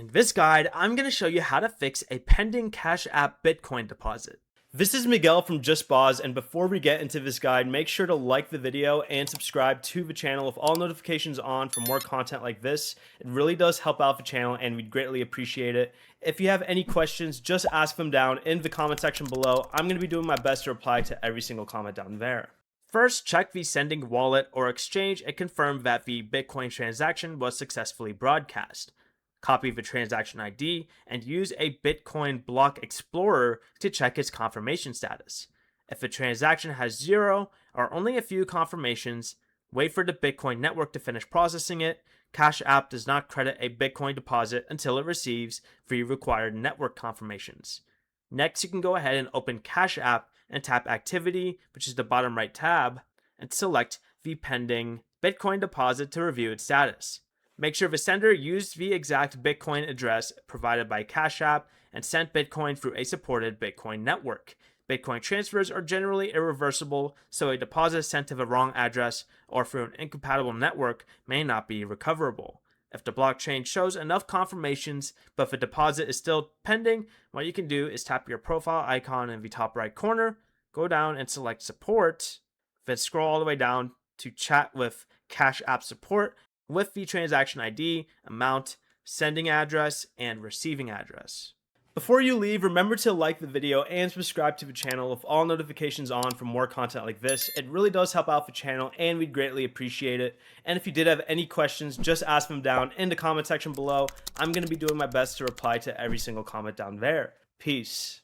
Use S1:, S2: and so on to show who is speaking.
S1: In this guide, I'm going to show you how to fix a pending Cash App Bitcoin deposit. This is Miguel from Just Boz, and before we get into this guide, make sure to like the video and subscribe to the channel with all notifications on for more content like this. It really does help out the channel and we'd greatly appreciate it. If you have any questions, just ask them down in the comment section below. I'm going to be doing my best to reply to every single comment down there. First, check the sending wallet or exchange and confirm that the Bitcoin transaction was successfully broadcast. Copy the transaction ID and use a Bitcoin block explorer to check its confirmation status. If the transaction has 0 or only a few confirmations, wait for the Bitcoin network to finish processing it. Cash App does not credit a Bitcoin deposit until it receives the required network confirmations. Next, you can go ahead and open Cash App and tap Activity, which is the bottom right tab, and select the pending Bitcoin deposit to review its status. Make sure the sender used the exact Bitcoin address provided by Cash App and sent Bitcoin through a supported Bitcoin network. Bitcoin transfers are generally irreversible, so a deposit sent to the wrong address or through an incompatible network may not be recoverable. If the blockchain shows enough confirmations but the deposit is still pending, what you can do is tap your profile icon in the top right corner, go down and select Support, then scroll all the way down to Chat with Cash App Support with the transaction ID, amount, sending address, and receiving address. Before you leave, remember to like the video and subscribe to the channel with all notifications on for more content like this. It really does help out the channel and we'd greatly appreciate it. And if you did have any questions, just ask them down in the comment section below. I'm going to be doing my best to reply to every single comment down there. Peace.